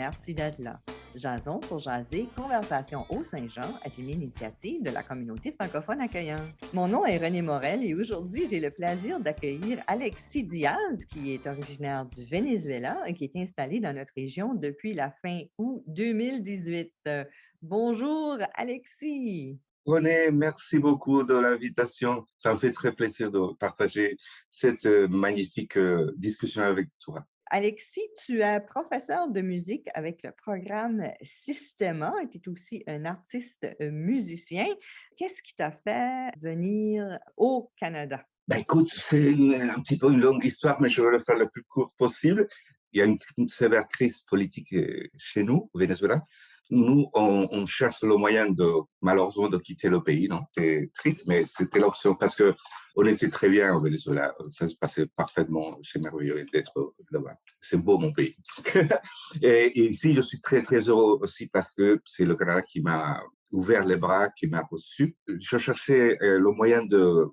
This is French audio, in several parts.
Merci d'être là. Jason pour jaser, Conversation au Saint-Jean est une initiative de la communauté francophone accueillante. Mon nom est René Morel et aujourd'hui, j'ai le plaisir d'accueillir Alexis Diaz, qui est originaire du Venezuela et qui est installé dans notre région depuis la fin août 2018. Bonjour, Alexis. René, merci beaucoup de l'invitation. Ça me fait très plaisir de partager cette magnifique discussion avec toi. Alexis, tu es professeur de musique avec le programme Systema et tu es aussi un artiste musicien. Qu'est-ce qui t'a fait venir au Canada? Ben écoute, un petit peu une longue histoire, mais je vais le faire le plus court possible. Il y a une sévère crise politique chez nous, au Venezuela. Nous, on cherche le moyen malheureusement, de quitter le pays. Non, c'est triste, mais c'était l'option parce que on était très bien au Venezuela. Ça se passait parfaitement. C'est merveilleux d'être là-bas. C'est beau, mon pays. Et ici, je suis très, très heureux aussi parce que c'est le Canada qui m'a ouvert les bras, qui m'a reçu. Je cherchais le moyen de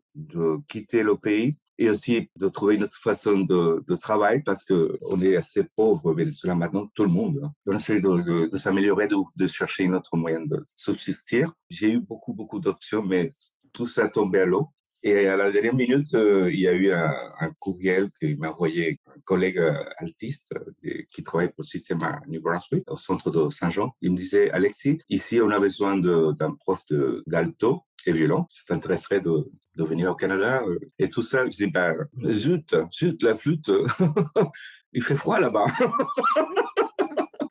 quitter le pays et aussi de trouver une autre façon de travail parce que on est assez pauvre au Venezuela maintenant, tout le monde. Hein. On essaie de s'améliorer, de chercher une autre moyen de subsister. J'ai eu beaucoup, beaucoup d'options, mais tout ça est tombé à l'eau. Et à la dernière minute, il y a eu un courriel qui m'a envoyé un collègue altiste qui travaille pour le système à New Brunswick, au centre de Saint-Jean. Il me disait, Alexis, ici, on a besoin d'un prof d'alto et violon. Ça t'intéresserait de venir au Canada et tout ça. Je dis, ben, zut, la flûte, il fait froid là-bas.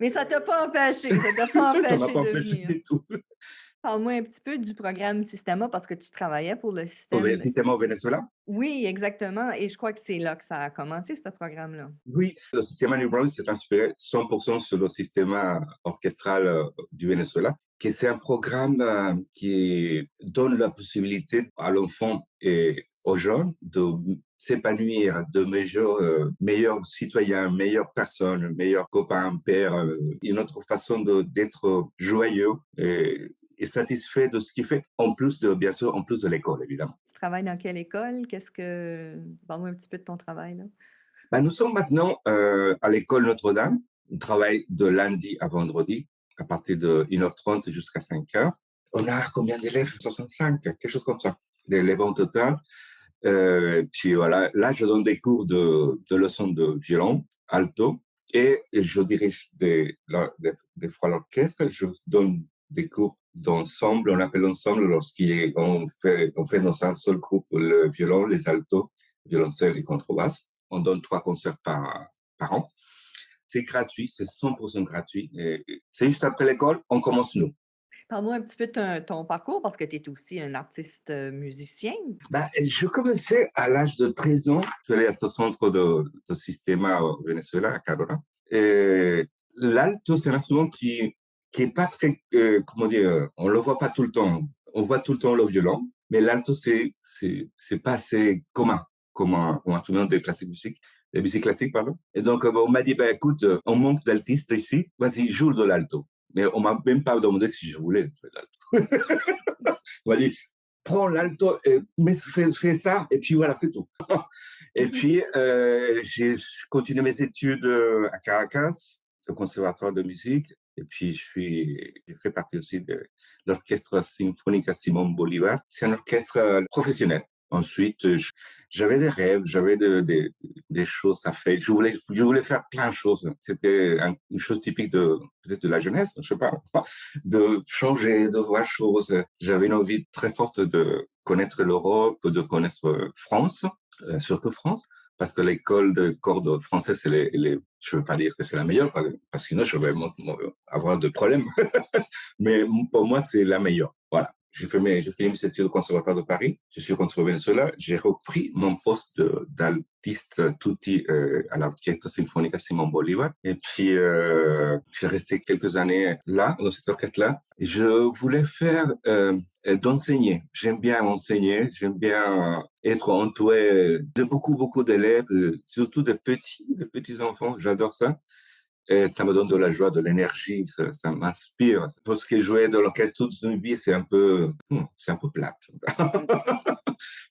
Mais ça t'a pas empêché, ça t'a pas Ça m'a empêché pas de empêché venir. du tout. Parle-moi un petit peu du programme Systema parce que tu travaillais pour le Le système. système au Venezuela. Oui, exactement. Et je crois que c'est là que ça a commencé, ce programme-là. Oui, le système New Brunswick s'est inspiré 100% sur le système orchestral du Venezuela, qui c'est un programme qui donne la possibilité à l'enfant et aux jeunes de s'épanouir, de meilleurs citoyens, meilleures personnes, meilleurs copains, pères, une autre façon d'être joyeux et satisfait de ce qu'il fait, bien sûr, en plus de l'école, évidemment. Tu travailles dans quelle école? Parle-moi un petit peu de ton travail, là. Ben, nous sommes maintenant à l'école Notre-Dame. On travaille de lundi à vendredi, à partir de 1h30 jusqu'à 5h. On a combien d'élèves? 65, quelque chose comme ça, d'élèves en total. Puis voilà, là, je donne des cours de leçons de violon, alto, et je dirige des fois l'orchestre. Je donne des cours d'ensemble, on appelle ensemble on fait dans un seul groupe le violon, les altos, violoncelle et contrebasse. On donne 3 concerts par an. C'est gratuit, c'est 100% gratuit. Et c'est juste après l'école, on commence nous. Parle-moi un petit peu de ton parcours parce que tu es aussi un artiste musicien. Ben, je commençais à l'âge de 13 ans. Je suis allé à ce centre de Sistema au Venezuela, à Carora. Et l'alto, c'est un instrument qui est pas très, comment dire, on le voit pas tout le temps. On voit tout le temps le violon, mais l'alto, c'est pas assez commun comme un instrument de musique classique, pardon. Et donc, on m'a dit, ben, écoute, on manque d'altistes ici, vas-y, joue de l'alto. Mais on m'a même pas demandé si je voulais jouer de l'alto. On m'a dit, prends l'alto, mais fais ça, et puis voilà, c'est tout. Et puis, j'ai continué mes études à Caracas, au conservatoire de musique, et puis j'ai fait partie aussi de l'orchestre symphonique Simon Bolivar. C'est un orchestre professionnel. Ensuite, j'avais des rêves, j'avais des choses à faire. Je voulais faire plein de choses. C'était une chose typique peut-être de la jeunesse, je sais pas, de changer, de voir choses. J'avais une envie très forte de connaître l'Europe, de connaître France, surtout France, parce que l'école de cordes française, je veux pas dire que c'est la meilleure, parce que sinon je vais avoir de problèmes. Mais pour moi, c'est la meilleure. Voilà. J'ai fini mes études au Conservatoire de Paris. Je suis rentré au Venezuela. J'ai repris mon poste d'altiste tutti à l'Orchestre symphonique Simon Bolivar. Et puis, j'ai resté quelques années là, dans cet orchestre-là. Je voulais faire d'enseigner. J'aime bien enseigner. J'aime bien être entouré de beaucoup, beaucoup d'élèves, surtout de petits enfants. J'adore ça. Et ça me donne de la joie, de l'énergie, ça m'inspire. Parce que jouer dans l'orchestre toute une vie, c'est un peu plate.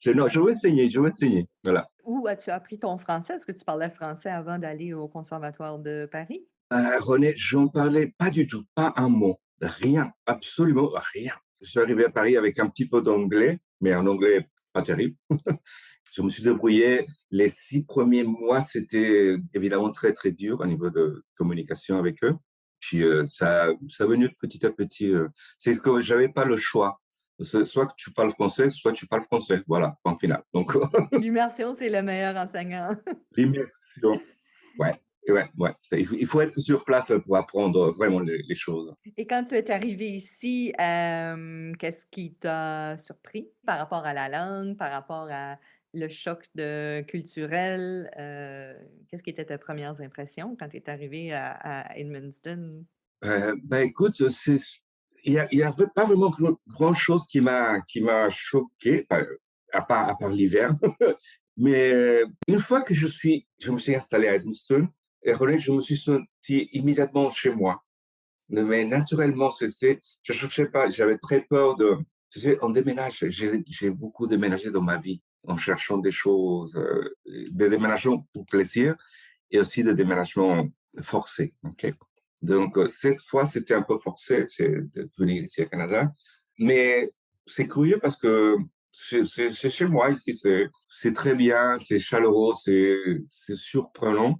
Non, je veux essayer. Voilà. Où as-tu appris ton français? Est-ce que tu parlais français avant d'aller au Conservatoire de Paris? René, j'en parlais pas du tout, pas un mot, rien, absolument rien. Je suis arrivé à Paris avec un petit peu d'anglais, mais un anglais pas terrible. Je me suis débrouillé. Les 6 premiers mois, c'était évidemment très, très dur au niveau de communication avec eux. Puis ça est venu petit à petit. C'est que j'avais pas le choix. Soit que tu parles français, soit tu parles français. Voilà, point final. Donc, L'immersion, c'est le meilleur enseignant. l'immersion. Ouais, ouais, ouais. Il faut être sur place pour apprendre vraiment les choses. Et quand tu es arrivé ici, qu'est-ce qui t'a surpris par rapport à la langue, par rapport à le choc culturel? Qu'est-ce qui étaient tes premières impressions quand tu es arrivé à Edmundston? Ben écoute, il y avait pas vraiment grand-chose qui m'a choqué, à part l'hiver. Mais une fois que je me suis installé à Edmundston, et René, je me suis senti immédiatement chez moi. Mais naturellement, je cherchais pas, j'avais très peur tu sais, on déménage, j'ai beaucoup déménagé dans ma vie en cherchant des choses, des déménagements pour plaisir et aussi des déménagements forcés. Ok. Donc, cette fois, c'était un peu forcé de venir ici au Canada. Mais c'est curieux parce que c'est chez moi ici, c'est très bien, c'est chaleureux, c'est surprenant.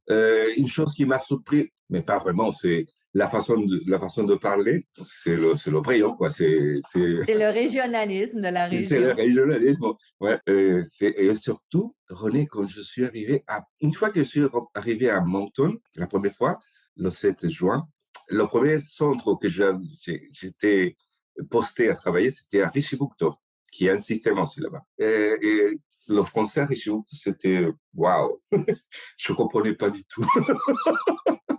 Une chose qui m'a surpris, mais pas vraiment, c'est la façon de parler. C'est le brillant, quoi. C'est le régionalisme de la C'est le région. régionalisme. Ouais, et surtout, René, quand je suis une fois que je suis arrivé à Moncton, la première fois, le 7 juin, le premier centre que j'étais posté à travailler, c'était à Richiboucto, qui est un système aussi là-bas. Et le français à Richiboucto, c'était waouh! Je ne comprenais pas du tout.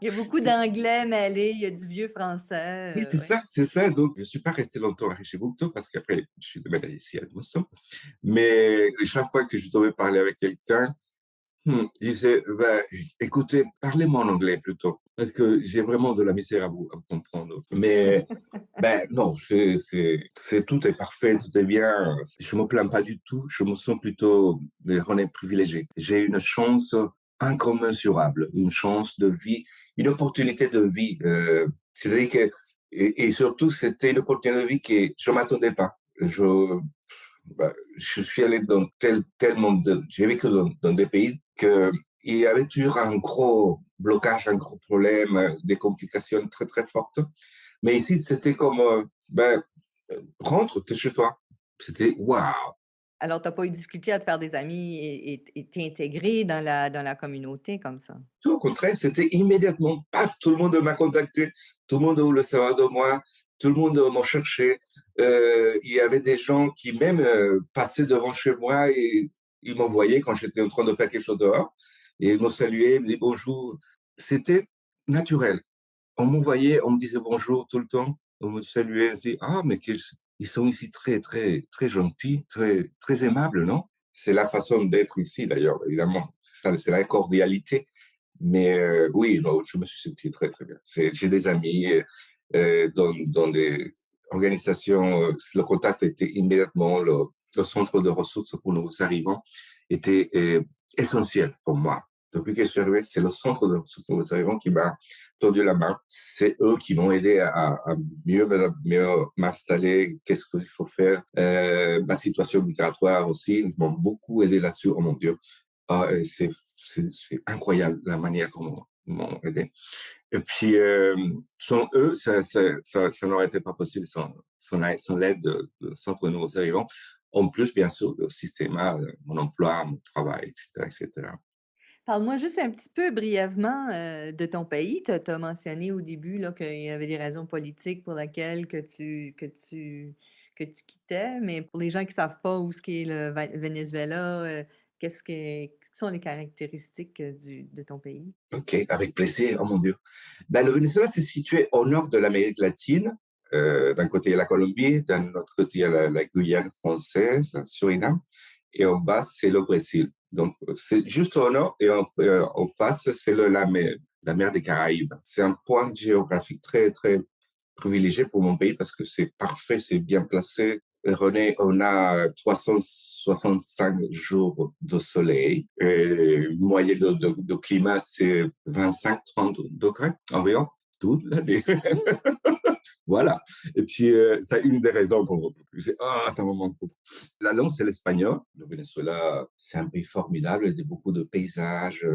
Il y a beaucoup d'anglais mêlés, il y a du vieux Oui, français, c'est oui. ça, c'est ça. Donc, je ne suis pas resté longtemps à Richiboucto parce qu'après, je suis déménagé ici à Boston. Mais chaque fois que je devais parler avec quelqu'un, il disait, ben, écoutez, parlez-moi en anglais plutôt, parce que j'ai vraiment de la misère à vous comprendre. Mais ben non, tout est parfait, tout est bien. Je me plains pas du tout. Je me sens plutôt, on est privilégié. J'ai une chance incommensurable, une chance de vie, une opportunité de vie. C'est-à-dire que, et surtout, c'était une opportunité de vie que je m'attendais pas. Je suis allé dans tellement j'ai vécu dans des pays que il y avait toujours un gros blocage, un gros problème, des complications très très fortes. Mais ici, c'était comme, rentre, t'es chez toi. C'était waouh! Alors, tu as pas eu de difficulté à te faire des amis et t'intégrer dans la communauté comme ça? Tout au contraire, c'était immédiatement, paf, tout le monde m'a contacté, tout le monde voulait savoir de moi, tout le monde m'a cherché. Il y avait des gens qui même passaient devant chez moi et ils m'envoyaient quand j'étais en train de faire quelque chose dehors et ils me saluaient, ils me disaient bonjour. C'était naturel. On m'envoyait, on me disait bonjour tout le temps, on me saluait, on se dit, ah, mais ils sont ici très, très, très gentils, très, très aimables, non? C'est la façon d'être ici, d'ailleurs, évidemment. C'est la cordialité. Mais oui, non, je me suis senti très, très bien. J'ai des amis dans des organisations, le contact était immédiatement, le centre de ressources pour nous arrivants était essentiel pour moi. Depuis que je suis arrivé, c'est le centre de ressources pour nous arrivants qui m'a tendu la main. C'est eux qui m'ont aidé à mieux m'installer, qu'est-ce qu'il faut faire. Ma situation migratoire aussi, ils m'ont beaucoup aidé là-dessus. Oh mon Dieu, ah, c'est incroyable la manière comment ils m'ont aidé. Et puis, sans eux, ça n'aurait été pas possible sans l'aide de centre de nouveaux arrivants. En plus, bien sûr, le système, mon emploi, mon travail, etc., etc. Parle-moi juste un petit peu brièvement, de ton pays. Tu as mentionné au début là, qu'il y avait des raisons politiques pour lesquelles que tu quittais, mais pour les gens qui ne savent pas où ce qu'est le Venezuela, quelles sont les caractéristiques, de ton pays? OK, avec plaisir. Oh mon Dieu. Ben, le Venezuela, c'est situé au nord de l'Amérique latine. D'un côté, il y a la Colombie, d'un autre côté, il y a la Guyane française, Suriname, et en bas, c'est le Brésil. Donc, c'est juste au nord et en face, c'est la mer des Caraïbes. C'est un point géographique très, très privilégié pour mon pays parce que c'est parfait, c'est bien placé. René, on a 365 jours de soleil et moyenne de climat, c'est 25-30 degrés environ toute l'année. Voilà. Et puis, c'est une des raisons pour ça me manque beaucoup. La langue, c'est l'espagnol. Le Venezuela, c'est un pays formidable. Il y a beaucoup de paysages,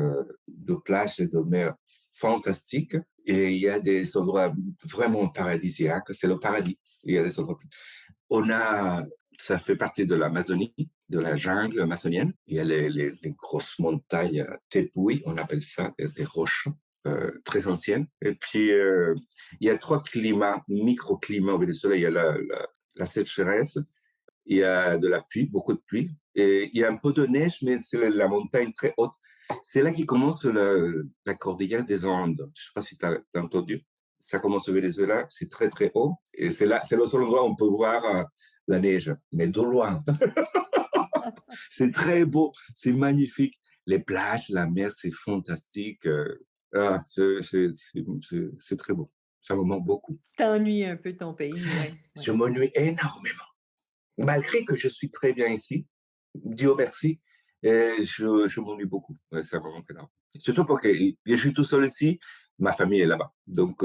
de plages et de mers fantastiques. Et il y a des endroits vraiment paradisiaques. C'est le paradis. Il y a des endroits. On a, ça fait partie de l'Amazonie, de la jungle amazonienne. Il y a les grosses montagnes Tepuy, on appelle ça, des roches très anciennes. Et puis, il y a 3 climats, microclimats au Venezuela. Il y a la sécheresse, il y a de la pluie, beaucoup de pluie, et il y a un peu de neige, mais c'est la montagne très haute. C'est là qui commence la cordillère des Andes. Je ne sais pas si tu as entendu. Ça commence au Venezuela, c'est très très haut, et c'est là, c'est le seul endroit où on peut voir la neige, mais de loin. C'est très beau, c'est magnifique. Les plages, la mer, c'est fantastique. C'est très beau. Ça me manque beaucoup. Tu t'ennuies un peu de ton pays, oui. Je m'ennuie énormément. Malgré que je suis très bien ici, Dieu merci, je m'ennuie beaucoup. Ouais, ça me manque énormément. Surtout parce que je suis tout seul ici, ma famille est là-bas. Donc,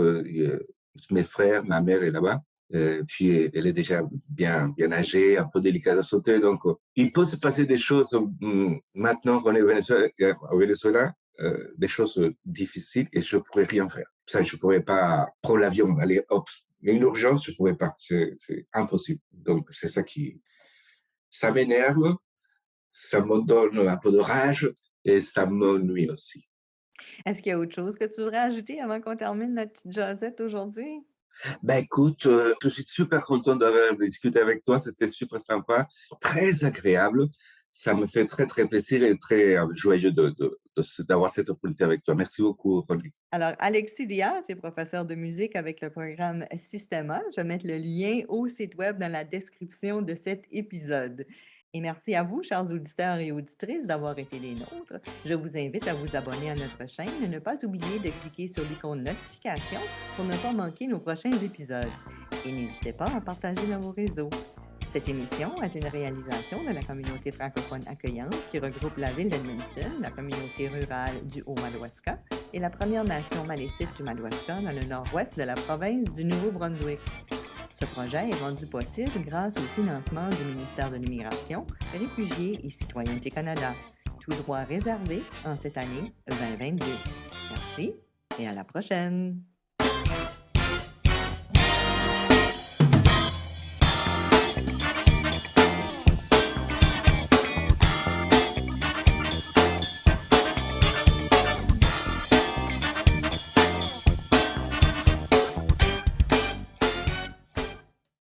mes frères, ma mère est là-bas. Puis elle est déjà bien âgée, un peu délicate à sauter. Donc, il peut se passer des choses maintenant qu'on est au Venezuela, des choses difficiles et je ne pourrais rien faire. Ça, je ne pourrais pas prendre l'avion, aller hop. Mais une urgence, je ne pourrais pas. C'est impossible. Donc, c'est ça ça m'énerve, ça me donne un peu de rage et ça m'ennuie aussi. Est-ce qu'il y a autre chose que tu voudrais ajouter avant qu'on termine notre petite jasette aujourd'hui? Ben écoute, je suis super content d'avoir discuté avec toi, c'était super sympa, très agréable. Ça me fait très, très plaisir et très joyeux d'avoir cette opportunité avec toi. Merci beaucoup, René. Alors, Alexis Diaz est professeur de musique avec le programme Systema. Je vais mettre le lien au site web dans la description de cet épisode. Et merci à vous, chers auditeurs et auditrices, d'avoir été les nôtres. Je vous invite à vous abonner à notre chaîne et ne pas oublier de cliquer sur l'icône notification pour ne pas manquer nos prochains épisodes. Et n'hésitez pas à partager dans vos réseaux. Cette émission est une réalisation de la communauté francophone accueillante qui regroupe la ville d'Edmundston, la communauté rurale du Haut-Madawaska et la Première Nation malécite du Madawaska dans le nord-ouest de la province du Nouveau-Brunswick. Ce projet est rendu possible grâce au financement du ministère de l'Immigration, Réfugiés et Citoyenneté Canada, tout droit réservé en cette année 2022. Merci et à la prochaine!